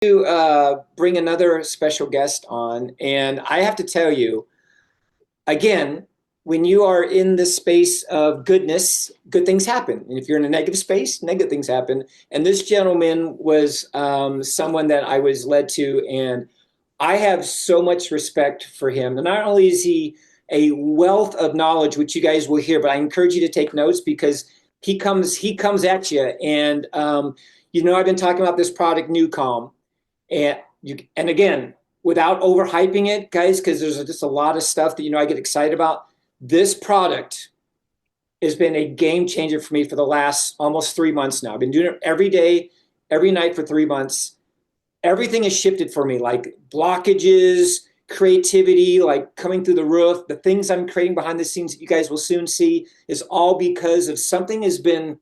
To bring another special guest on, and I have to tell you, again, when you are in the space of goodness, good things happen. And if you're in a negative space, negative things happen. And this gentleman was someone that I was led to, and I have so much respect for him. And not only is he a wealth of knowledge, which you guys will hear, but I encourage you to take notes because he comes at you. And I've been talking about this product, NuCalm, and again, without overhyping it, guys, because there's just a lot of stuff that I get excited about. This product has been a game changer for me for the last almost 3 months now. I've been doing it every day, every night for 3 months. Everything has shifted for me, like blockages, creativity, like coming through the roof. The things I'm creating behind the scenes that you guys will soon see is all because of something has been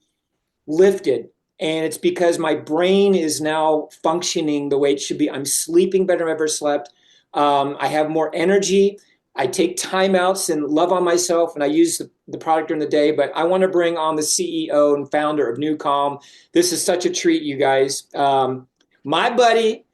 lifted. And it's because my brain is now functioning the way it should be. I'm sleeping better than I've ever slept. I have more energy. I take timeouts and love on myself, and I use the product during the day. But I want to bring on the CEO and founder of NuCalm. This is such a treat, you guys. My buddy,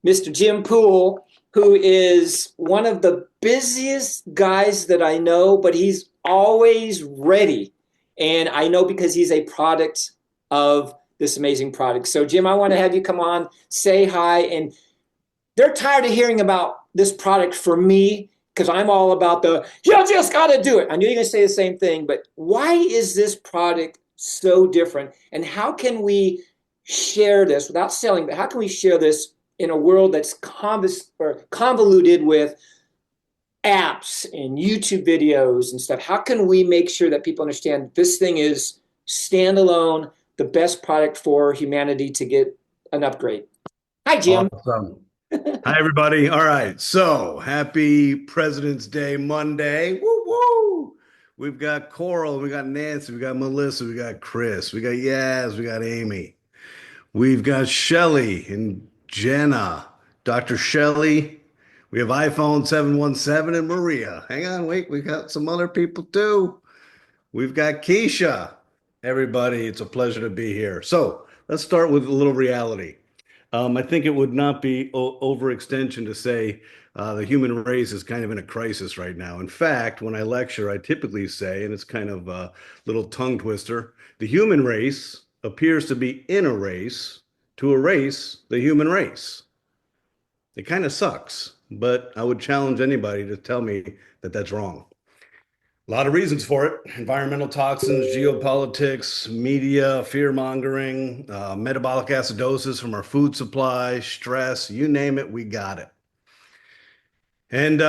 Mr. Jim Poole, who is one of the busiest guys that I know, but he's always ready. And I know because he's a product of this amazing product. So, Jim, I want to have you come on, say hi. And they're tired of hearing about this product for me because I'm all about you just got to do it. I knew you're going to say the same thing, but why is this product so different? And how can we share this without selling, but how can we share this in a world that's convoluted with apps and YouTube videos and stuff? How can we make sure that people understand this thing is standalone, the best product for humanity to get an upgrade? Hi, Jim. Awesome. Hi, everybody. All right. So happy President's Day Monday. Woo woo. We've got Coral, we got Nancy, we got Melissa, we got Chris, we got Yaz, we got Amy. We've got Shelly and Jenna, Dr. Shelly. We have iPhone 717 and Maria. Hang on, wait, we got some other people too. We've got Keisha. Everybody, it's a pleasure to be here. So let's start with a little reality. I think it would not be overextension to say the human race is kind of in a crisis right now. In fact, when I lecture, I typically say, and it's kind of a little tongue twister, the human race appears to be in a race to erase the human race. It kind of sucks, but I would challenge anybody to tell me that that's wrong. A lot of reasons for it: environmental toxins, geopolitics, media, fear mongering, metabolic acidosis from our food supply, stress, you name it, we got it. And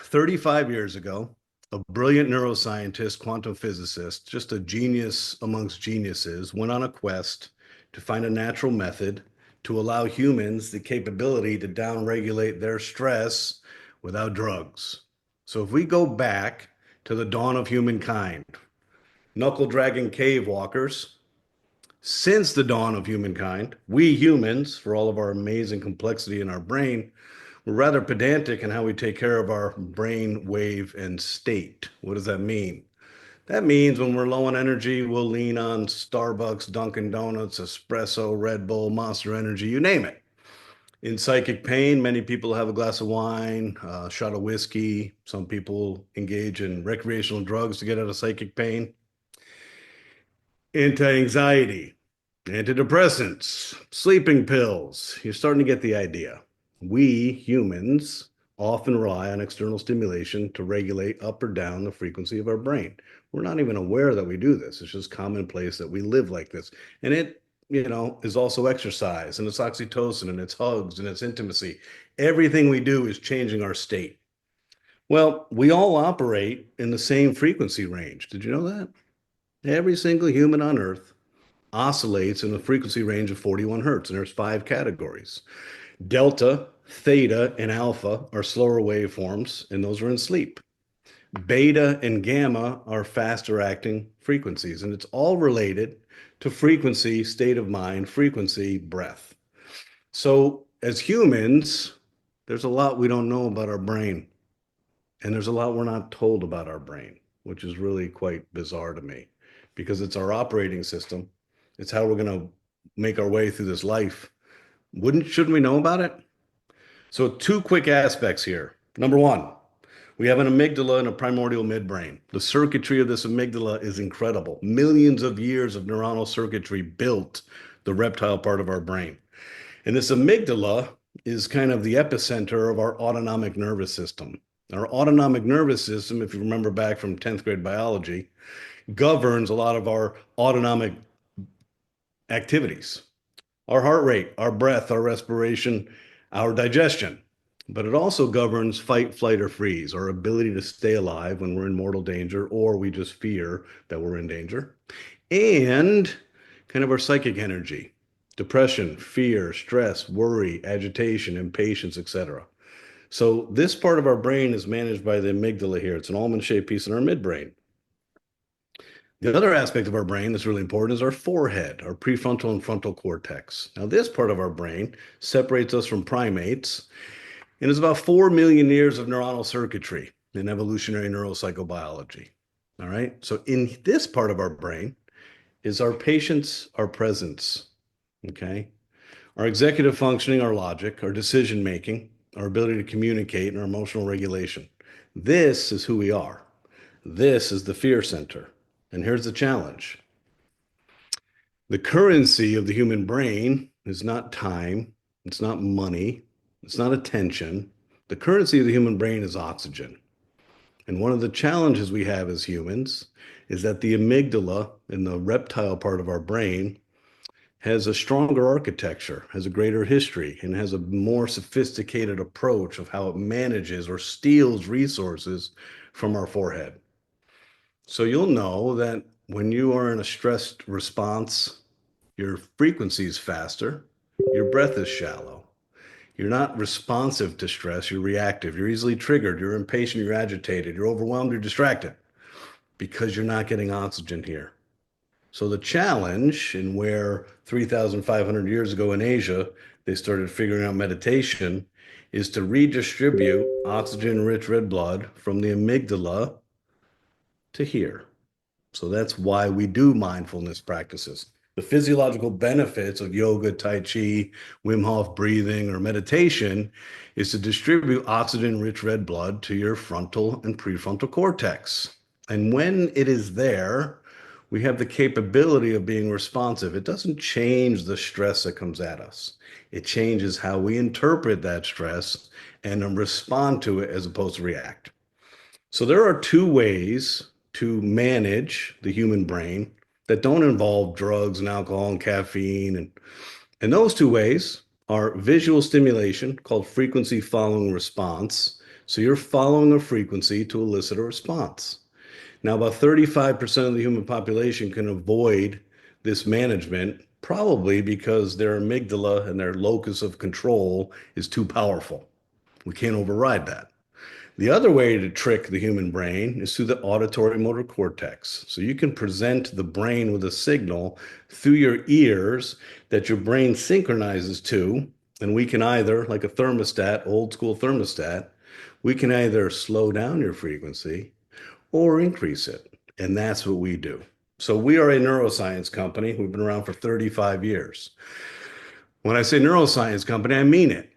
35 years ago, a brilliant neuroscientist, quantum physicist, just a genius amongst geniuses, went on a quest to find a natural method to allow humans the capability to downregulate their stress without drugs. So if we go back to the dawn of humankind, knuckle-dragging cave walkers. Since the dawn of humankind, we humans, for all of our amazing complexity in our brain, we're rather pedantic in how we take care of our brain wave and state. What does that mean? That means when we're low on energy, we'll lean on Starbucks, Dunkin' Donuts, espresso, Red Bull, Monster Energy, you name it. In psychic pain, many people have a glass of wine, a shot of whiskey. Some people engage in recreational drugs to get out of psychic pain. Anti-anxiety, antidepressants, sleeping pills. You're starting to get the idea. We humans often rely on external stimulation to regulate up or down the frequency of our brain. We're not even aware that we do this. It's just commonplace that we live like this. And it is also exercise, and it's oxytocin, and it's hugs, and it's intimacy. Everything we do is changing our state. Well, we all operate in the same frequency range. Did you know that? Every single human on Earth oscillates in a frequency range of 41 hertz, and there's 5 categories. Delta, theta, and alpha are slower waveforms, and those are in sleep. Beta and gamma are faster acting frequencies, and it's all related to frequency, state of mind, frequency, breath. So as humans, there's a lot we don't know about our brain, and there's a lot we're not told about our brain, which is really quite bizarre to me because it's our operating system. It's how we're going to make our way through this life. Shouldn't we know about it? So, two quick aspects here. Number one, we have an amygdala and a primordial midbrain. The circuitry of this amygdala is incredible. Millions of years of neuronal circuitry built the reptile part of our brain. And this amygdala is kind of the epicenter of our autonomic nervous system. Our autonomic nervous system, if you remember back from 10th grade biology, governs a lot of our autonomic activities, our heart rate, our breath, our respiration, our digestion. But it also governs fight, flight, or freeze, our ability to stay alive when we're in mortal danger or we just fear that we're in danger, and kind of our psychic energy, depression, fear, stress, worry, agitation, impatience, etc. So this part of our brain is managed by the amygdala here. It's an almond-shaped piece in our midbrain. The other aspect of our brain that's really important is our forehead, our prefrontal and frontal cortex. Now, this part of our brain separates us from primates and is about 4 million years of neuronal circuitry in evolutionary neuropsychobiology. All right. So, in this part of our brain is our patience, our presence. Okay. Our executive functioning, our logic, our decision making, our ability to communicate, and our emotional regulation. This is who we are. This is the fear center. And here's the challenge: the currency of the human brain is not time, it's not money, it's not attention. The currency of the human brain is oxygen. And one of the challenges we have as humans is that the amygdala in the reptile part of our brain has a stronger architecture, has a greater history, and has a more sophisticated approach of how it manages or steals resources from our forehead. So you'll know that when you are in a stressed response, your frequency is faster, your breath is shallow. You're not responsive to stress, you're reactive. You're easily triggered, you're impatient, you're agitated, you're overwhelmed, you're distracted because you're not getting oxygen here. So the challenge, in where 3,500 years ago in Asia, they started figuring out meditation, is to redistribute oxygen-rich red blood from the amygdala to here. So that's why we do mindfulness practices. The physiological benefits of yoga, Tai Chi, Wim Hof breathing, or meditation is to distribute oxygen-rich red blood to your frontal and prefrontal cortex. And when it is there, we have the capability of being responsive. It doesn't change the stress that comes at us. It changes how we interpret that stress and respond to it as opposed to react. So there are two ways to manage the human brain that don't involve drugs and alcohol and caffeine. And those two ways are visual stimulation, called frequency following response. So you're following a frequency to elicit a response. Now, about 35% of the human population can avoid this management, probably because their amygdala and their locus of control is too powerful. We can't override that. The other way to trick the human brain is through the auditory motor cortex. So you can present the brain with a signal through your ears that your brain synchronizes to, and we can either, like a thermostat, old school thermostat, we can either slow down your frequency or increase it. And that's what we do. So we are a neuroscience company. We've been around for 35 years. When I say neuroscience company, I mean it.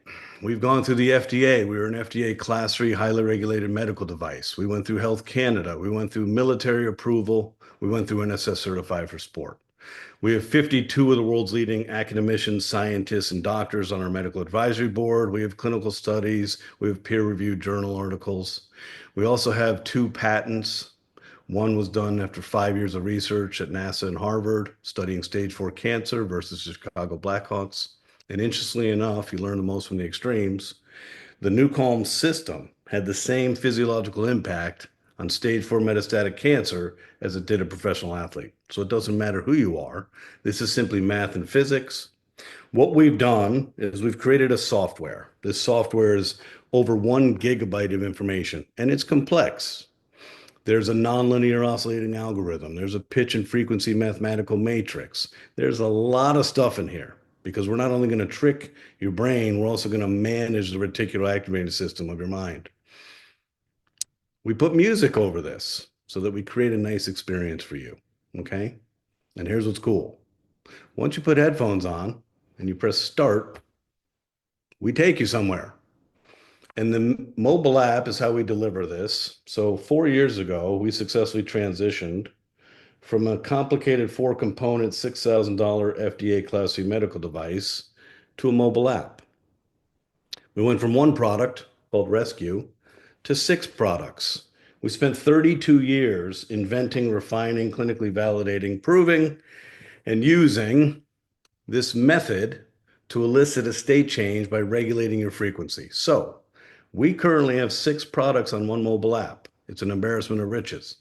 We've gone through the FDA. We were an FDA Class 3 highly regulated medical device. We went through Health Canada. We went through military approval. We went through NSS certified for sport. We have 52 of the world's leading academicians, scientists, and doctors on our medical advisory board. We have clinical studies. We have peer-reviewed journal articles. We also have 2 patents. One was done after 5 years of research at NASA and Harvard, studying stage 4 cancer versus the Chicago Blackhawks. And interestingly enough, you learn the most from the extremes. The NuCalm system had the same physiological impact on stage 4 metastatic cancer as it did a professional athlete. So it doesn't matter who you are. This is simply math and physics. What we've done is we've created a software. This software is over 1 gigabyte of information, and it's complex. There's a nonlinear oscillating algorithm. There's a pitch and frequency mathematical matrix. There's a lot of stuff in here because we're not only going to trick your brain, we're also going to manage the reticular activating system of your mind. We put music over this so that we create a nice experience for you. Okay? And here's what's cool. Once you put headphones on and you press start, We take you somewhere. And the mobile app is how we deliver this. So 4 years ago, we successfully transitioned from a complicated four-component, $6,000 FDA Class C medical device to a mobile app. We went from one product called Rescue to six products. We spent 32 years inventing, refining, clinically validating, proving, and using this method to elicit a state change by regulating your frequency. So we currently have six products on one mobile app. It's an embarrassment of riches.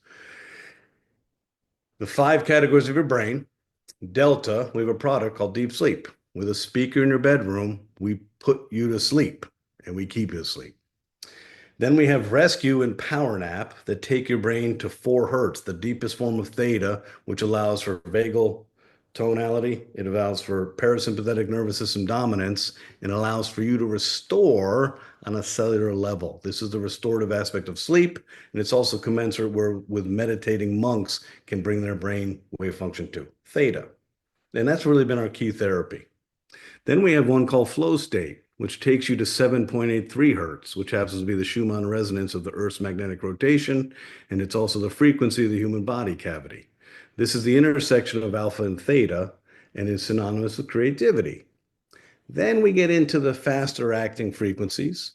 The five categories of your brain. Delta, we have a product called Deep Sleep. With a speaker in your bedroom, we put you to sleep and we keep you asleep. Then we have Rescue and Power Nap that take your brain to 4 hertz, the deepest form of theta, which allows for vagal tonality. It allows for parasympathetic nervous system dominance and allows for you to restore on a cellular level. This is the restorative aspect of sleep, and it's also commensurate with meditating monks can bring their brain wave function to theta. And that's really been our key therapy. Then we have one called flow state, which takes you to 7.83 hertz, which happens to be the Schumann resonance of the Earth's magnetic rotation, and it's also the frequency of the human body cavity. This is the intersection of alpha and theta, and is synonymous with creativity. Then we get into the faster acting frequencies.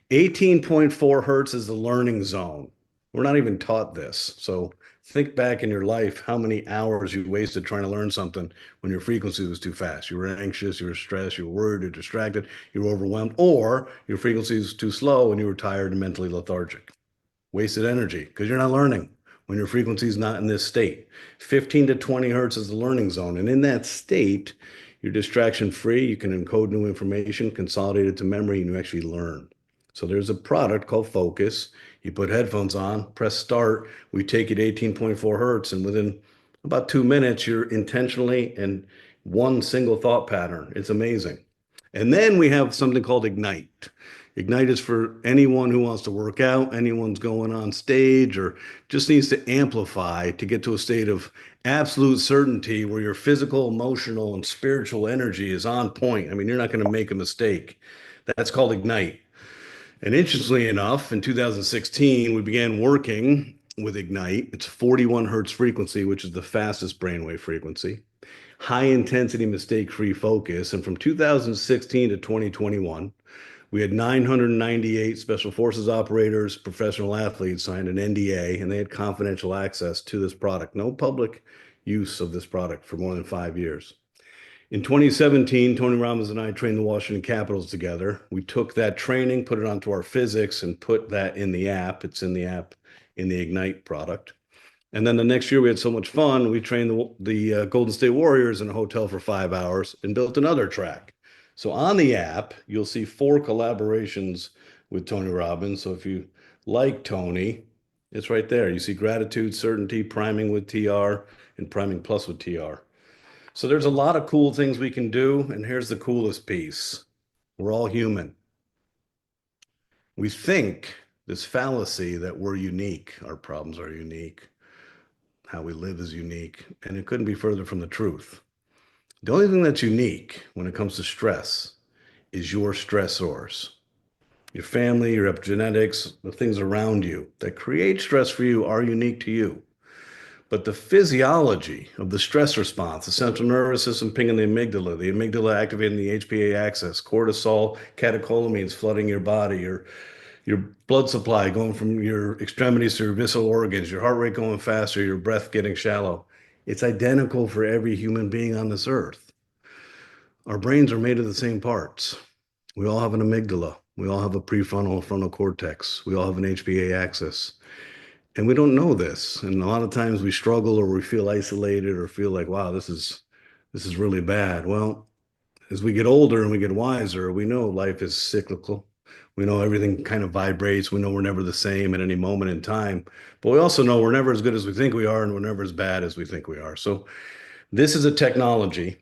18.4 hertz is the learning zone. We're not even taught this. So think back in your life how many hours you wasted trying to learn something when your frequency was too fast. You were anxious, you were stressed, you were worried, you were distracted, you were overwhelmed, or your frequency was too slow and you were tired and mentally lethargic. Wasted energy because you're not learning when your frequency is not in this state. 15 to 20 hertz is the learning zone. And in that state, you're distraction free. You can encode new information, consolidate it to memory, and you actually learn. So there's a product called Focus. You put headphones on, press start. We take it 18.4 hertz, and within about 2 minutes, you're intentionally in one single thought pattern. It's amazing. And then we have something called Ignite. Ignite is for anyone who wants to work out, anyone's going on stage, or just needs to amplify to get to a state of absolute certainty where your physical, emotional, and spiritual energy is on point. I mean, you're not going to make a mistake. That's called Ignite. And interestingly enough, in 2016, we began working with Ignite. It's 41 hertz frequency, which is the fastest brainwave frequency, high intensity, mistake free focus. And from 2016 to 2021, we had 998 Special Forces operators, professional athletes signed an NDA, and they had confidential access to this product. No public use of this product for more than 5 years. In 2017, Tony Robbins and I trained the Washington Capitals together. We took that training, put it onto our physics, and put that in the app. It's in the app in the Ignite product. And then the next year, we had so much fun. We trained the Golden State Warriors in a hotel for 5 hours and built another track. So on the app, you'll see 4 collaborations with Tony Robbins. So if you like Tony, it's right there. You see gratitude, certainty, priming with TR, and priming plus with TR. So there's a lot of cool things we can do. And here's the coolest piece. We're all human. We think this fallacy that we're unique, our problems are unique, how we live is unique, and it couldn't be further from the truth. The only thing that's unique when it comes to stress is your stressors. Your family, your epigenetics, the things around you that create stress for you are unique to you. But the physiology of the stress response, the central nervous system pinging the amygdala activating the HPA axis, cortisol, catecholamines flooding your body, your blood supply going from your extremities to your visceral organs, your heart rate going faster, your breath getting shallow. It's identical for every human being on this earth. Our brains are made of the same parts. We all have an amygdala. We all have a prefrontal frontal cortex. We all have an HPA axis. And we don't know this. And a lot of times we struggle or we feel isolated or feel like, wow, this is really bad. Well, as we get older and we get wiser, we know life is cyclical. We know everything kind of vibrates. We know we're never the same at any moment in time. But we also know we're never as good as we think we are and we're never as bad as we think we are. So this is a technology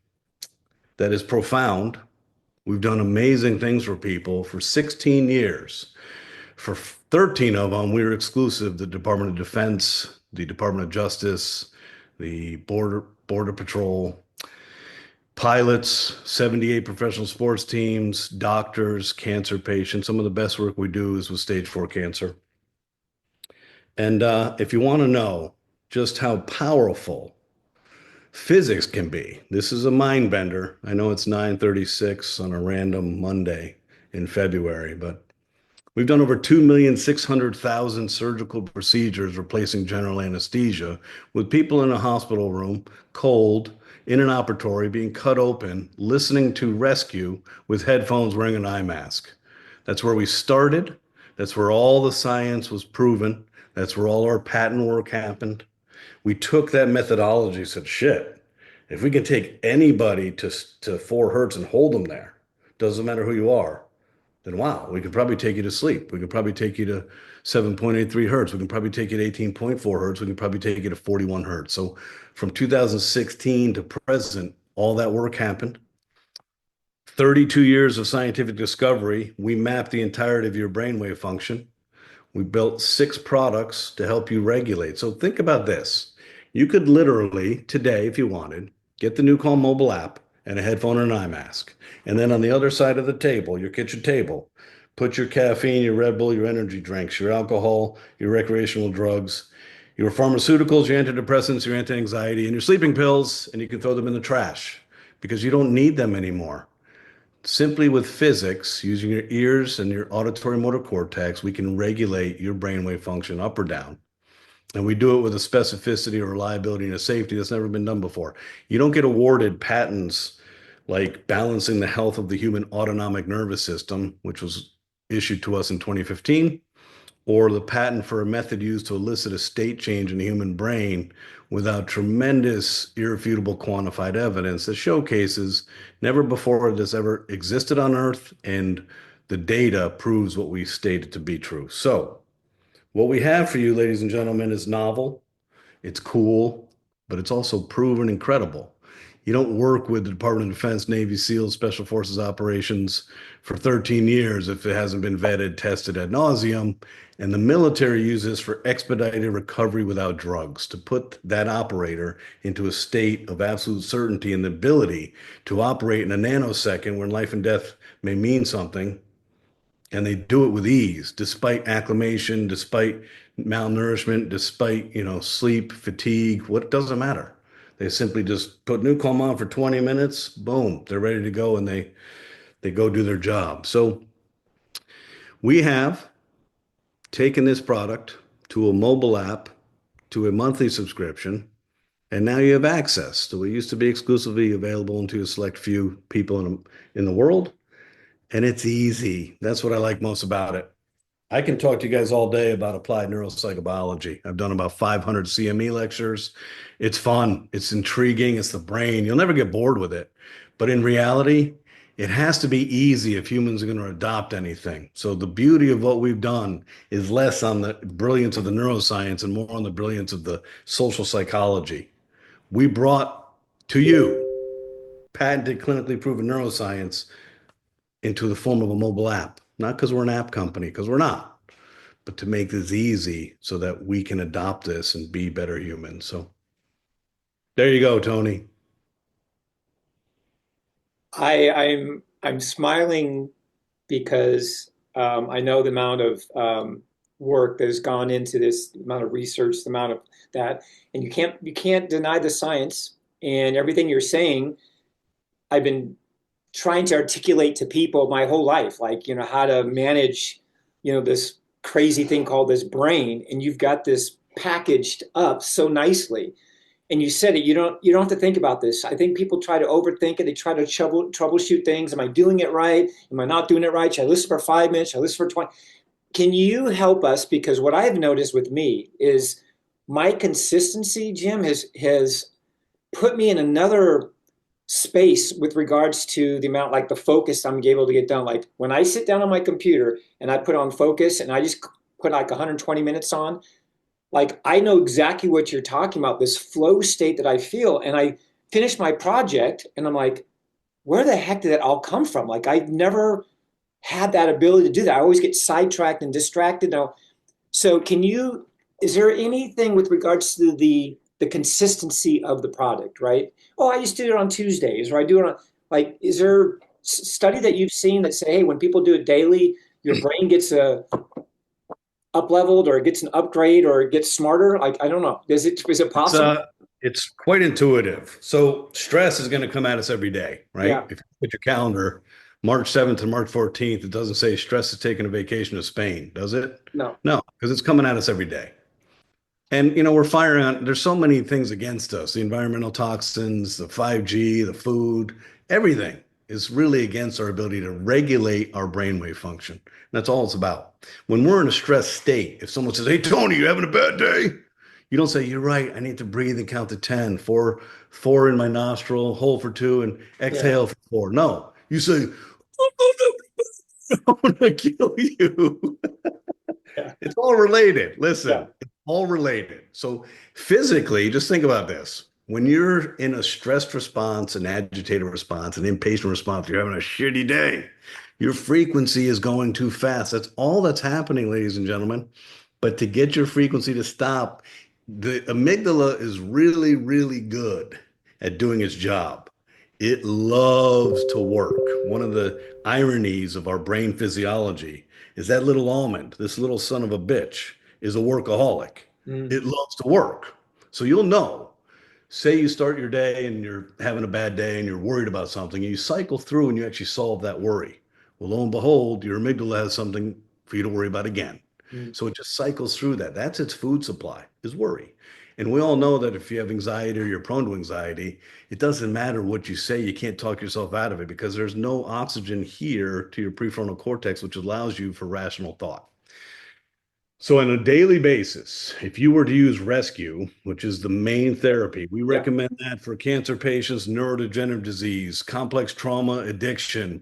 that is profound. We've done amazing things for people for 16 years. For 13 of them, we were exclusive. The Department of Defense, the Department of Justice, the Border Patrol. Pilots, 78 professional sports teams, doctors, cancer patients. Some of the best work we do is with stage 4 cancer. And if you want to know just how powerful physics can be, this is a mind bender. I know it's 9:36 on a random Monday in February, but we've done over 2,600,000 surgical procedures replacing general anesthesia with people in a hospital room, cold, in an operatory, being cut open, listening to rescue with headphones, wearing an eye mask. That's where we started. That's where all the science was proven. That's where all our patent work happened. We took that methodology, said, shit, if we can take anybody to 4 hertz and hold them there, doesn't matter who you are, then wow, we could probably take you to sleep. We could probably take you to 7.83 hertz. We can probably take you to 18.4 hertz. We can probably take you to 41 hertz. So from 2016 to present, all that work happened. 32 years of scientific discovery. We mapped the entirety of your brainwave function. We built 6 products to help you regulate. So think about this. You could literally today, if you wanted, get the NuCalm mobile app and a headphone and an eye mask. And then on the other side of the table, your kitchen table, put your caffeine, your Red Bull, your energy drinks, your alcohol, your recreational drugs, your pharmaceuticals, your antidepressants, your anti-anxiety, and your sleeping pills, and you can throw them in the trash because you don't need them anymore. Simply with physics, using your ears and your auditory motor cortex, we can regulate your brainwave function up or down. And we do it with a specificity, a reliability, and a safety that's never been done before. You don't get awarded patents like balancing the health of the human autonomic nervous system, which was issued to us in 2015, or the patent for a method used to elicit a state change in the human brain without tremendous, irrefutable quantified evidence that showcases never before this ever existed on Earth, and the data proves what we stated to be true. So, what we have for you, ladies and gentlemen, is novel, it's cool, but it's also proven incredible. You don't work with the Department of Defense, Navy SEALs, Special Forces operations for 13 years if it hasn't been vetted, tested ad nauseum. And the military uses for expedited recovery without drugs to put that operator into a state of absolute certainty and the ability to operate in a nanosecond when life and death may mean something, and they do it with ease, despite acclimation, despite malnourishment, despite sleep, fatigue. What doesn't matter? They simply just put NuCalm on for 20 minutes. Boom, they're ready to go, and they go do their job. So we have taken this product to a mobile app, to a monthly subscription, and now you have access to what used to be exclusively available to a select few people in the world. And it's easy. That's what I like most about it. I can talk to you guys all day about applied neuropsychobiology. I've done about 500 CME lectures. It's fun. It's intriguing. It's the brain. You'll never get bored with it. But in reality, it has to be easy if humans are going to adopt anything. So the beauty of what we've done is less on the brilliance of the neuroscience and more on the brilliance of the social psychology. We brought to you patented, clinically proven neuroscience into the form of a mobile app. Not because we're an app company, because we're not, but to make this easy so that we can adopt this and be better humans. So there you go, Tony. I'm smiling because I know the amount of work that has gone into this, the amount of research, the amount of that, and you can't deny the science and everything you're saying. I've been trying to articulate to people my whole life, like how to manage, this crazy thing called this brain, and you've got this packaged up so nicely. And you said it. You don't have to think about this. I think people try to overthink it. They try to troubleshoot things. Am I doing it right? Am I not doing it right? Should I listen for 5 minutes? Should I listen for 20? Can you help us? Because what I've noticed with me is my consistency, Jim, has put me in another space with regards to the amount, like the focus I'm able to get done. Like when I sit down on my computer and I put on focus and I just put like 120 minutes on, like I know exactly what you're talking about, this flow state that I feel. And I finish my project and I'm like, where the heck did that all come from? Like I've never had that ability to do that. I always get sidetracked and distracted now. So is there anything with regards to the the consistency of the product, right? Oh, I just do it on Tuesdays, or I do it on, like, is there study that you've seen that say, hey, when people do it daily, your brain gets up leveled, or it gets an upgrade, or it gets smarter? Like, I don't know. Is it It's possible? it's quite intuitive. So stress is going to come at us every day, right? Yeah. If you put your calendar, March 7th and March 14th, it doesn't say stress is taking a vacation to Spain, does it? No. No, because it's coming at us every day. And we're firing on, there's so many things against us, the environmental toxins, the 5G, the food, everything is really against our ability to regulate our brainwave function. That's all it's about. When we're in a stressed state, if someone says, "Hey, Tony, you having a bad day?" You don't say, "You're right. I need to breathe and count to 10, four in my nostril, hold for two, and Yeah. exhale for four." No, you say, "I'm gonna kill you." Yeah. It's all related. Yeah. Listen, it's all related. So physically, just think about this. When you're in a stressed response, an agitated response, an impatient response, you're having a shitty day. Your frequency is going too fast. That's all that's happening, ladies and gentlemen. But to get your frequency to stop, the amygdala is really, really good at doing its job. It loves to work. One of the ironies of our brain physiology is that little almond, this little son of a bitch, is a workaholic. Mm. It loves to work. So you'll know. Say you start your day and you're having a bad day and you're worried about something, and you cycle through and you actually solve that worry. Well, lo and behold, your amygdala has something for you to worry about again. Mm. So it just cycles through that. That's its food supply, is worry. And we all know that if you have anxiety or you're prone to anxiety, it doesn't matter what you say, you can't talk yourself out of it because there's no oxygen here to your prefrontal cortex, which allows you for rational thought. So, on a daily basis, if you were to use rescue, which is the main therapy, we Yeah. recommend that for cancer patients, neurodegenerative disease, complex trauma, addiction,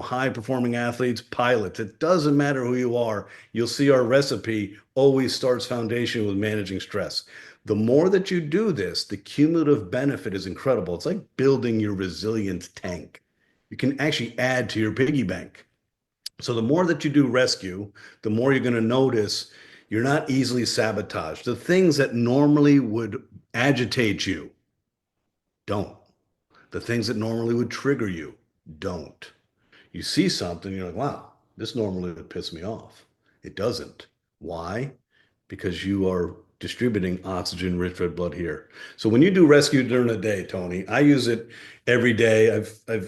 high performing athletes, pilots. It doesn't matter who you are. You'll see our recipe always starts foundation with managing stress. The more that you do this, the cumulative benefit is incredible. It's like building your resilience tank. You can actually add to your piggy bank. So the more that you do rescue, the more you're going to notice you're not easily sabotaged. The things that normally would agitate you don't. The things that normally would trigger you don't. You see something, you're like, wow, this normally would piss me off. It doesn't. Why? Because you are distributing oxygen rich red blood here. So when you do rescue during the day, Tony, I use it every day.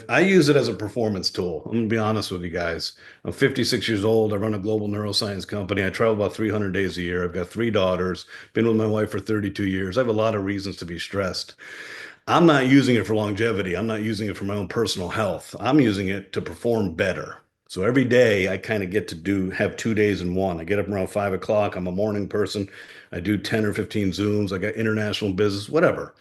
I use it as a performance tool. I'm gonna be honest with you guys. I'm 56 years old. I run a global neuroscience company. I travel about 300 days a year. I've got three daughters, been with my wife for 32 years. I have a lot of reasons to be stressed. I'm not using it for longevity. I'm not using it for my own personal health. I'm using it to perform better. So every day I kind of get to have 2 days in one. I get up around 5 o'clock. I'm a morning person. I do 10 or 15 Zooms. I got international business, whatever.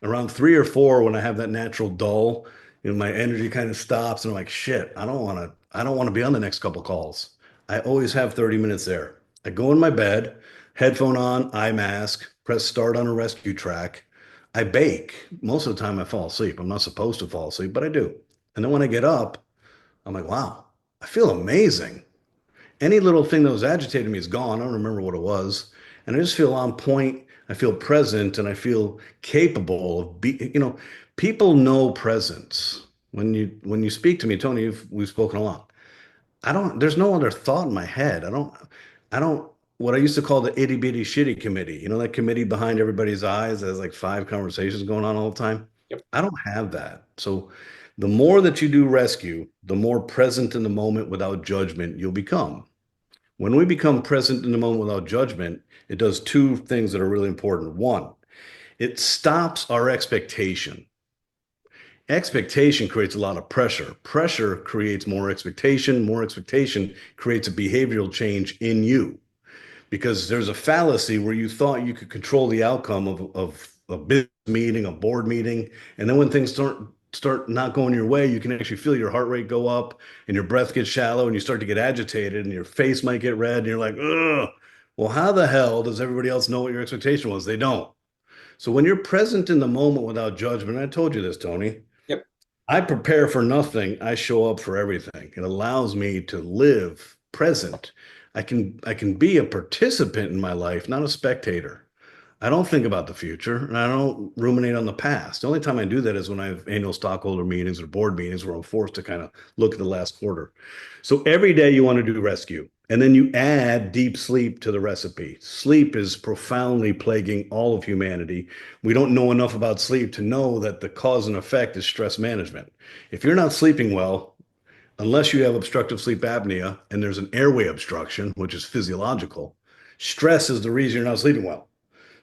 Around 3 or 4, when I have that natural dull, my energy kind of stops and I'm like, shit, I don't want to be on the next couple calls. I always have 30 minutes there. I go in my bed, headphone on, eye mask, press start on a rescue track. I bake. Most of the time I fall asleep. I'm not supposed to fall asleep, but I do. And then when I get up, I'm like, wow, I feel amazing. Any little thing that was agitating me is gone. I don't remember what it was. And I just feel on point. I feel present and I feel capable of people know presence. When you speak to me, Tony, we've spoken a lot. There's no other thought in my head. I don't, what I used to call the itty bitty shitty committee, that committee behind everybody's eyes that has like five conversations going on all the time. Yep. I don't have that. So the more that you do rescue, the more present in the moment without judgment you'll become. When we become present in the moment without judgment, it does two things that are really important. One, it stops our expectation. Expectation creates a lot of pressure. Pressure creates more expectation. More expectation creates a behavioral change in you because there's a fallacy where you thought you could control the outcome of a business meeting, a board meeting, and then when things start not going your way, you can actually feel your heart rate go up and your breath gets shallow and you start to get agitated and your face might get red and you're like, ugh. Well, how the hell does everybody else know what your expectation was? They don't. So when you're present in the moment without judgment, I told you this, Tony, Yep. I prepare for nothing. I show up for everything. It allows me to live present. I can be a participant in my life, not a spectator. I don't think about the future and I don't ruminate on the past. The only time I do that is when I have annual stockholder meetings or board meetings where I'm forced to kind of look at the last quarter. So every day you want to do rescue and then you add deep sleep to the recipe. Sleep is profoundly plaguing all of humanity. We don't know enough about sleep to know that the cause and effect is stress management. If you're not sleeping well, unless you have obstructive sleep apnea and there's an airway obstruction, which is physiological, stress is the reason you're not sleeping well.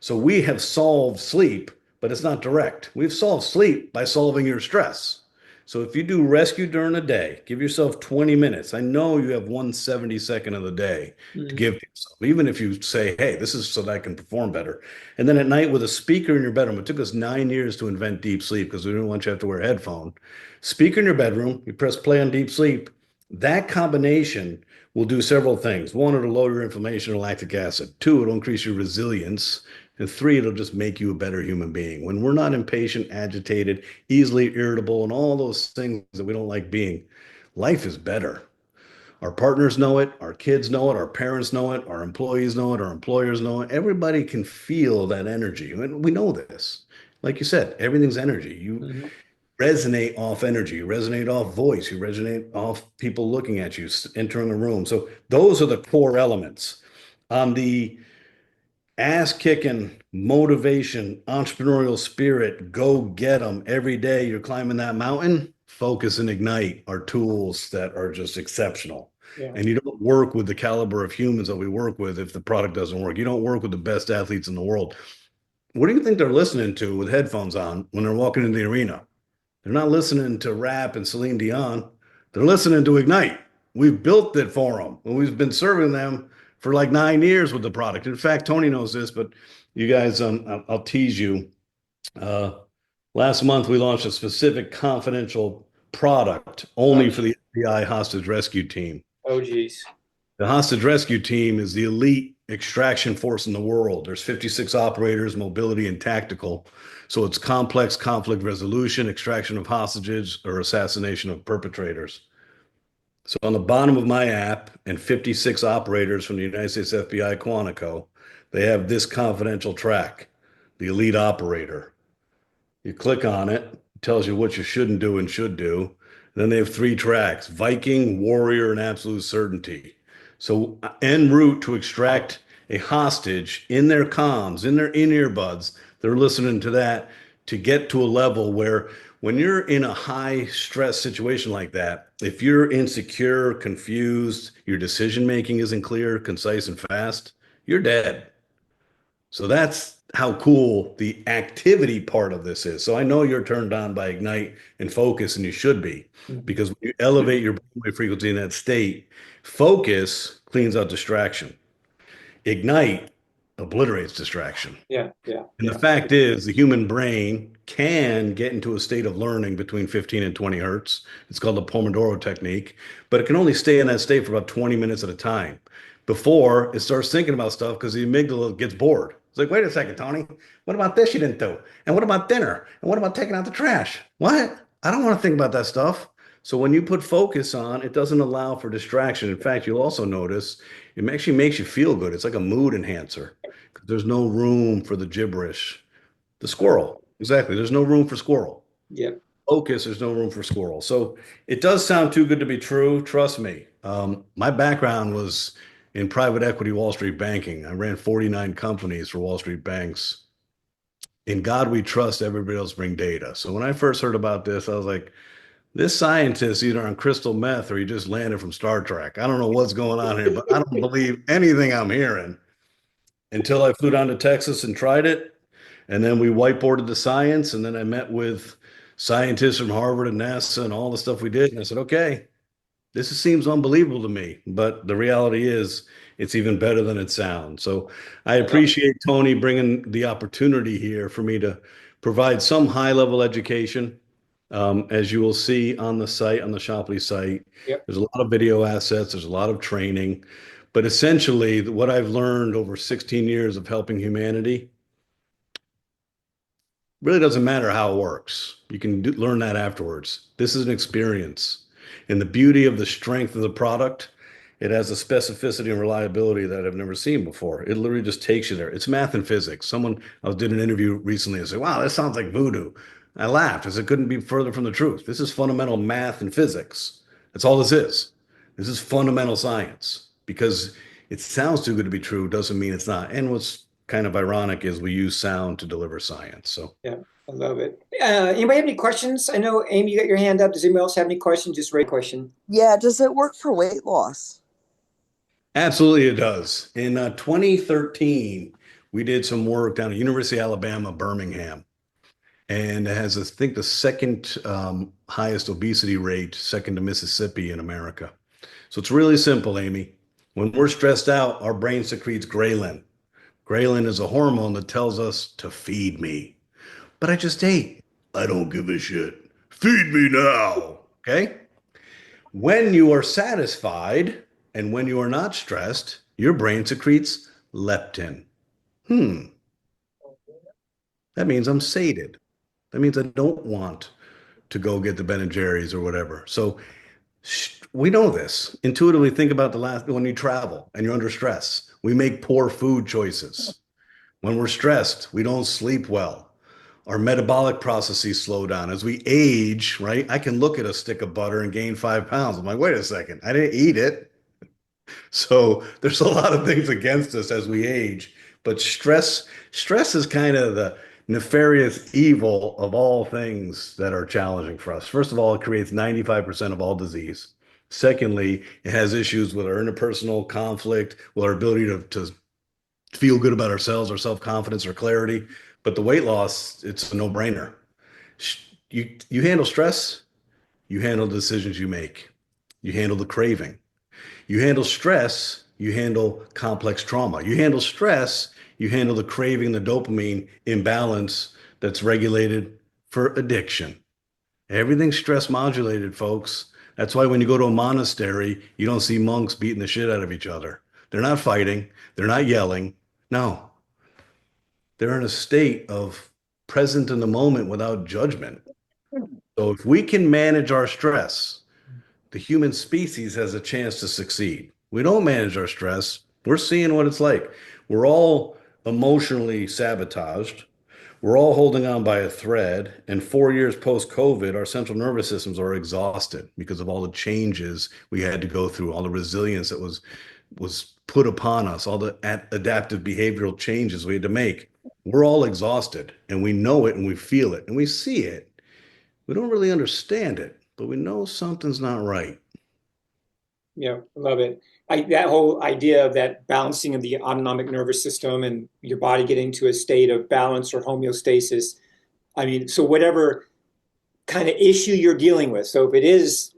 So we have solved sleep, but it's not direct. We've solved sleep by solving your stress. So if you do rescue during the day, give yourself 20 minutes. I know you have 1/72nd of the day to Mm, give to yourself, even if you say, hey, this is so that I can perform better. And then at night with a speaker in your bedroom, it took us 9 years to invent deep sleep because we didn't want you to have to wear a headphone. Speaker in your bedroom, you press play on deep sleep. That combination will do several things. One, it'll lower your inflammation and lactic acid. Two, it'll increase your resilience. And three, it'll just make you a better human being. When we're not impatient, agitated, easily irritable, and all those things that we don't like being, life is better. Our partners know it, our kids know it, our parents know it, our employees know it, our employers know it. Everybody can feel that energy. And we know this. Like you said, everything's energy. You mhm. resonate off energy, you resonate off voice, you resonate off people looking at you, entering a room. So those are the core elements. On the ass kicking, motivation, entrepreneurial spirit, go get them every day. You're climbing that mountain. Focus and ignite are tools that are just exceptional. Yeah. And you don't work with the caliber of humans that we work with if the product doesn't work. You don't work with the best athletes in the world. What do you think they're listening to with headphones on when they're walking into the arena? They're not listening to rap and Celine Dion. They're listening to Ignite. We've built it for them, and we've been serving them for like 9 years with the product. In fact, Tony knows this, but you guys, I'll tease you. Uh, Last month, we launched a specific confidential product Oh, only for the FBI hostage rescue team. oh, geez. The hostage rescue team is the elite extraction force in the world. There's 56 operators, mobility and tactical. So it's complex conflict resolution, extraction of hostages, or assassination of perpetrators. So on the bottom of my app and 56 operators from the United States FBI Quantico, they have this confidential track, the elite operator. You click on it, it tells you what you shouldn't do and should do. Then they have three tracks: Viking, Warrior, and Absolute Certainty. So, en route to extract a hostage in their comms, in their in earbuds, they're listening to that to get to a level where when you're in a high stress situation like that, if you're insecure, confused, your decision making isn't clear, concise, and fast, you're dead. So that's how cool the activity part of this is. So I know you're turned on by Ignite and Focus, and you should be, Mhm. because when you elevate your brainwave frequency in that state, focus cleans out distraction. Ignite obliterates distraction. Yeah, yeah, And the yeah. fact is, the human brain can get into a state of learning between 15 and 20 hertz. It's called the Pomodoro technique, but it can only stay in that state for about 20 minutes at a time before it starts thinking about stuff because the amygdala gets bored. It's like, wait a second, Tony, what about this you didn't do? And what about dinner? And what about taking out the trash? What? I don't want to think about that stuff. So when you put focus on, it doesn't allow for distraction. In fact, you'll also notice it actually makes you feel good. It's like a mood enhancer. There's no room for the gibberish. The squirrel, exactly. There's no room for squirrel. Yeah. Focus, there's no room for squirrel. So it does sound too good to be true. Trust me. My background was in private equity Wall Street banking. I ran 49 companies for Wall Street banks. In God we trust, everybody else bring data. So when I first heard about this, I was like, this scientist either on crystal meth or he just landed from Star Trek. I don't know what's going on here, but I don't believe anything I'm hearing until I flew down to Texas and tried it. And then we whiteboarded the science. And then I met with scientists from Harvard and NASA and all the stuff we did. And I said, okay, seems unbelievable to me. But the reality is, it's even better than it sounds. So I Yeah. appreciate Tony bringing the opportunity here for me to provide some high level education. As you will see on the site, on the Shopley site, Yep. there's a lot of video assets, there's a lot of training. But essentially, what I've learned over 16 years of helping humanity really doesn't matter how it works. You can learn that afterwards. This is an experience. And the beauty of the strength of the product It has a specificity and reliability that I've never seen before. It literally just takes you there. It's math and physics. I did an interview recently and said, wow, that sounds like voodoo. I laughed as it couldn't be further from the truth. This is fundamental math and physics. That's all this is. This is fundamental science. Because it sounds too good to be true doesn't mean it's not. And what's kind of ironic is we use sound to deliver science. So Yeah, I love it. Anybody have any questions? I know, Amy, you got your hand up. Does anybody else have any questions? Just raise a question. Yeah, does it work for weight loss? absolutely it does. In 2013, we did some work down at University of Alabama, Birmingham. And it has, I think, the second highest obesity rate, second to Mississippi in America. So it's really simple, Amy. When we're stressed out, our brain secretes ghrelin. Ghrelin is a hormone that tells us to feed me. But I just ate. I don't give a shit. Feed me now. Okay? When you are satisfied and when you are not stressed, your brain secretes leptin. Hmm, that means I'm sated. That means I don't want to go get the Ben and Jerry's or whatever. So we know this. Intuitively think about the last when you travel and you're under stress. We make poor food choices. When we're stressed, we don't sleep well. Our metabolic processes slow down. As we age, right? I can look at a stick of butter and gain 5 pounds. I'm like, wait a second, I didn't eat it. So there's a lot of things against us as we age, but stress is kind of the nefarious evil of all things that are challenging for us. First of all, it creates 95% of all disease. Secondly, it has issues with our interpersonal conflict, with our ability to feel good about ourselves, our self-confidence, our clarity. But the weight loss, it's a no-brainer. You handle stress, you handle the decisions you make, you handle the craving. You handle stress, you handle complex trauma. You handle stress, you handle the craving, the dopamine imbalance that's regulated for addiction. Everything's stress modulated, folks. That's why when you go to a monastery, you don't see monks beating the shit out of each other. They're not fighting, they're not yelling. No, they're in a state of present in the moment without judgment. So if we can manage our stress, the human species has a chance to succeed. We don't manage our stress. We're seeing what it's like. We're all emotionally sabotaged. We're all holding on by a thread. And 4 years post COVID, our central nervous systems are exhausted because of all the changes we had to go through, all the resilience that was put upon us, all the adaptive behavioral changes we had to make. We're all exhausted and we know it and we feel it and we see it. We don't really understand it, but we know something's not right. Yeah, I love it. That whole idea of that balancing of the autonomic nervous system and your body getting to a state of balance or homeostasis. I mean, so whatever kind of issue you're dealing with. So if it is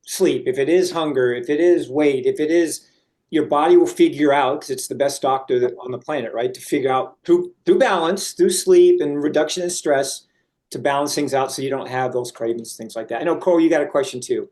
sleep, if it is hunger, if it is weight, if it is your body will figure out because it's the best doctor on the planet, right? To figure out through balance, through sleep and reduction in stress to balance things out so you don't have those cravings, things like that. I know, Cole, you got a question too.